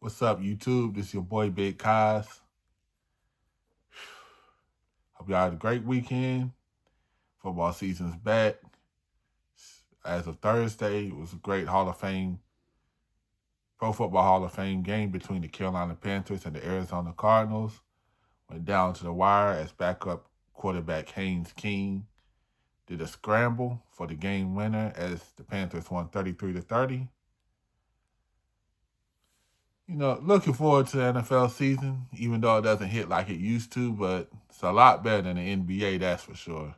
What's up, YouTube? This is your boy, Big Kaz. Hope y'all had a great weekend. Football season's back. As of Thursday, it was a great Pro Football Hall of Fame game between the Carolina Panthers and the Arizona Cardinals. Went down to the wire as backup quarterback Haynes King did a scramble for the game winner as the Panthers won 33-30. Looking forward to the NFL season, even though it doesn't hit like it used to, but it's a lot better than the NBA, that's for sure.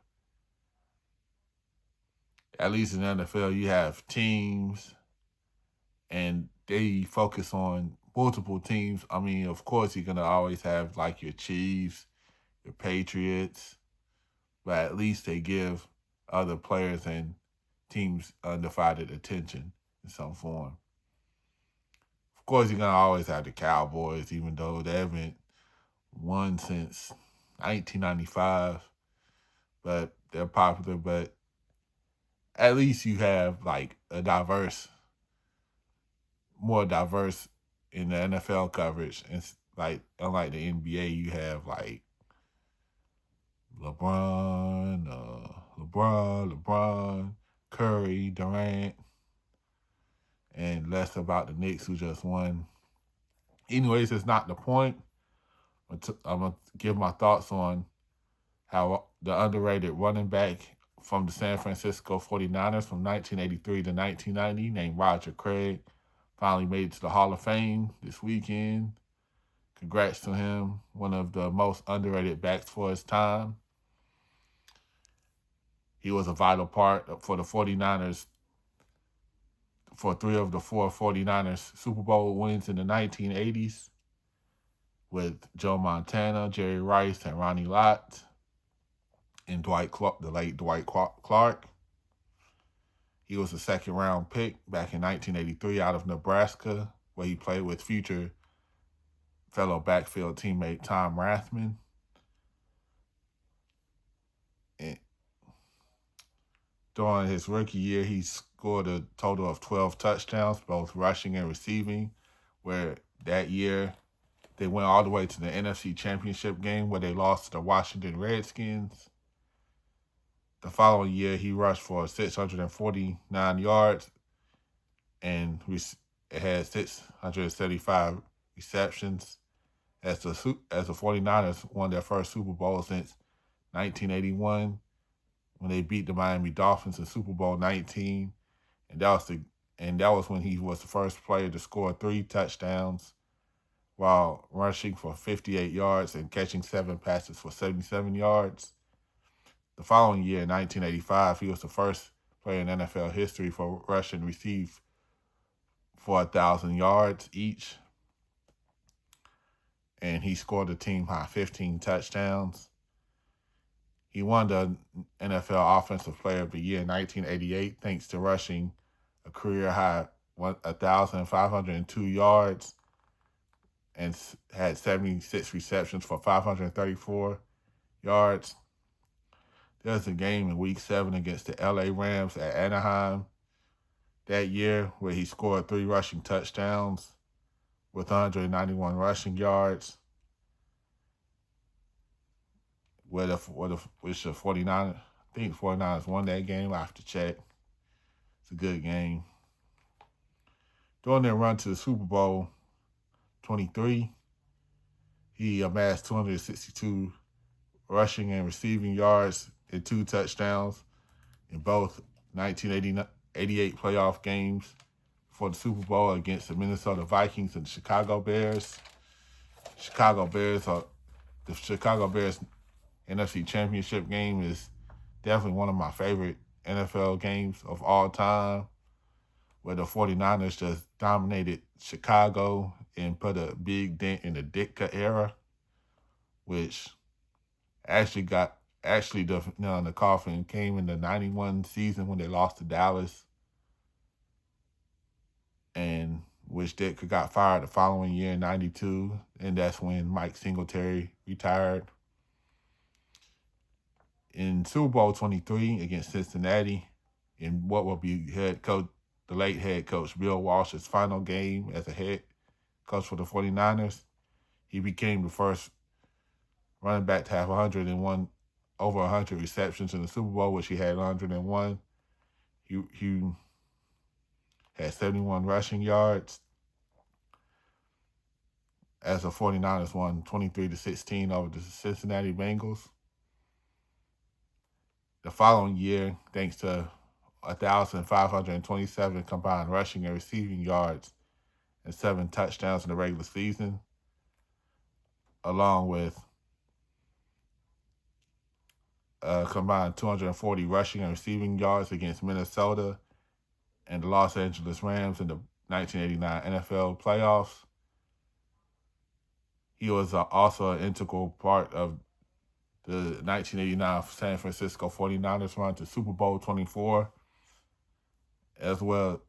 At least in the NFL, you have teams, and they focus on multiple teams. I mean, of course, you're going to always have, like, your Chiefs, your Patriots, but at least they give other players and teams undivided attention in some form. Of course, you're going to always have the Cowboys, even though they haven't won since 1995, but they're popular. But at least you have like more diverse in the NFL coverage. And like, unlike the NBA, you have like LeBron, Curry, Durant, and less about the Knicks who just won. Anyways, it's not the point. I'm going to give my thoughts on how the underrated running back from the San Francisco 49ers from 1983 to 1990 named Roger Craig finally made it to the Hall of Fame this weekend. Congrats to him, one of the most underrated backs for his time. He was a vital part for the 49ers for 3 of the 4 49ers Super Bowl wins in the 1980s with Joe Montana, Jerry Rice, and Ronnie Lott, and the late Dwight Clark. He was a second-round pick back in 1983 out of Nebraska, where he played with future fellow backfield teammate Tom Rathman. And during his rookie year, he scored a total of 12 touchdowns, both rushing and receiving, where that year they went all the way to the NFC Championship game where they lost to the Washington Redskins. The following year, he rushed for 649 yards and had 675 receptions as the 49ers won their first Super Bowl since 1981 when they beat the Miami Dolphins in Super Bowl 19, and that was when he was the first player to score 3 touchdowns while rushing for 58 yards and catching 7 passes for 77 yards. The following year, in 1985, he was the first player in NFL history for rush and receive for 1,000 yards each. And he scored a team-high 15 touchdowns. He won the NFL Offensive Player of the Year in 1988 thanks to rushing a career-high 1,502 yards and had 76 receptions for 534 yards. There's a game in Week 7 against the LA Rams at Anaheim that year where he scored 3 rushing touchdowns with 191 rushing yards, which the 49ers, I think the 49ers won that game. I have to check. It's a good game. During their run to the Super Bowl 23, he amassed 262 rushing and receiving yards and 2 touchdowns in both 1988 playoff games for the Super Bowl against the Minnesota Vikings and the Chicago Bears. The Chicago Bears NFC Championship game is definitely one of my favorite NFL games of all time, where the 49ers just dominated Chicago and put a big dent in the Ditka era, which the coffin came in the 91 season when they lost to Dallas, and which Ditka got fired the following year in 92, and that's when Mike Singletary retired. In Super Bowl 23 against Cincinnati, in what will be the late head coach Bill Walsh's final game as a head coached for the 49ers. He became the first running back to have over 100 receptions in the Super Bowl, which he had 101. He had 71 rushing yards as the 49ers won 23-16 over the Cincinnati Bengals. The following year, thanks to 1,527 combined rushing and receiving yards and 7 touchdowns in the regular season, along with combined 240 rushing and receiving yards against Minnesota and the Los Angeles Rams in the 1989 NFL playoffs. He was also an integral part of the 1989 San Francisco 49ers run to Super Bowl 24. As well,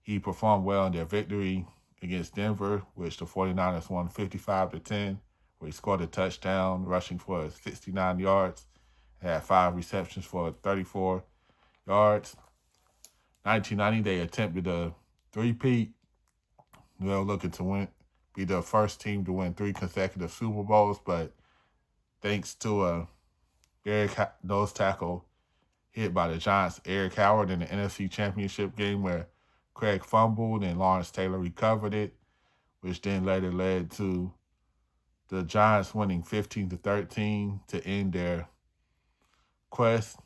he performed well in their victory against Denver, which the 49ers won 55-10, where he scored a touchdown, rushing for 69 yards, had 5 receptions for 34 yards. 1990, they attempted a three-peat. They were looking to be the first team to win 3 consecutive Super Bowls, but thanks to a nose tackle hit by the Giants' Eric Howard in the NFC Championship game where Craig fumbled and Lawrence Taylor recovered it, which then later led to the Giants winning 15-13 to end their quest.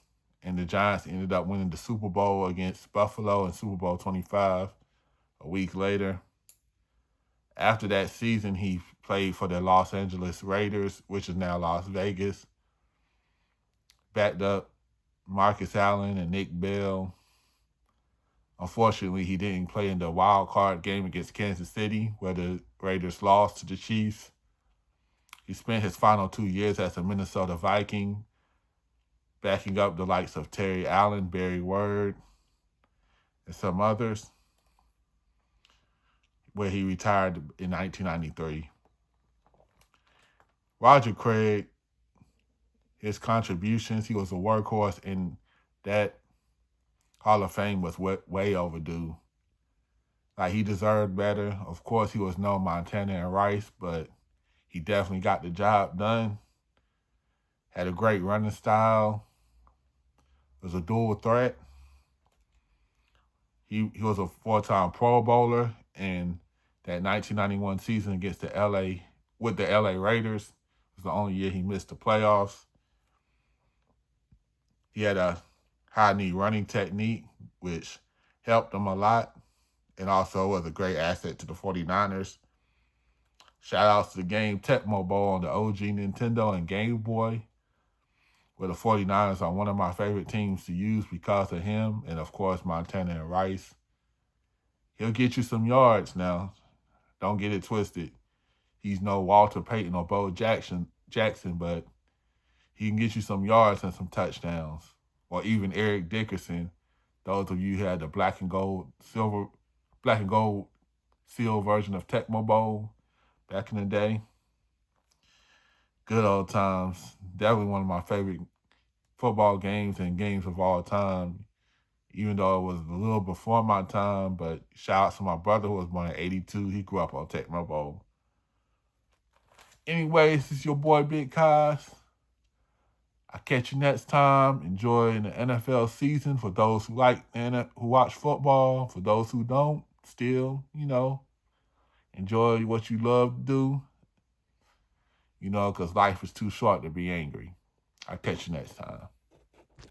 And the Giants ended up winning the Super Bowl against Buffalo in Super Bowl 25 a week later. After that season, he played for the Los Angeles Raiders, which is now Las Vegas. Backed up Marcus Allen and Nick Bell. Unfortunately, he didn't play in the wild card game against Kansas City, where the Raiders lost to the Chiefs. He spent his final 2 years as a Minnesota Viking, backing up the likes of Terry Allen, Barry Word, and some others, where he retired in 1993. Roger Craig, his contributions, he was a workhorse, and that Hall of Fame was way overdue. Like, he deserved better. Of course, he was no Montana and Rice, but he definitely got the job done. Had a great running style. Was a dual threat. He was a 4-time Pro Bowler, and that 1991 season against the LA Raiders was the only year he missed the playoffs. He had a high knee running technique, which helped him a lot, and also was a great asset to the 49ers. Shout outs to the game Tecmo Bowl on the OG Nintendo and Game Boy, where the 49ers are one of my favorite teams to use because of him, and of course Montana and Rice. He'll get you some yards now. Don't get it twisted. He's no Walter Payton or Bo Jackson, but he can get you some yards and some touchdowns. Or even Eric Dickerson, those of you who had the black and gold seal version of Tecmo Bowl back in the day. Good old times. Definitely one of my favorite football games and games of all time, even though it was a little before my time. But shout out to my brother who was born in 82. He grew up on Tecmo Bowl. Anyways, this is your boy Big Kaz. I'll catch you next time. Enjoy the NFL season for those who who watch football. For those who don't, still, enjoy what you love to do. Because life is too short to be angry. I'll catch you next time.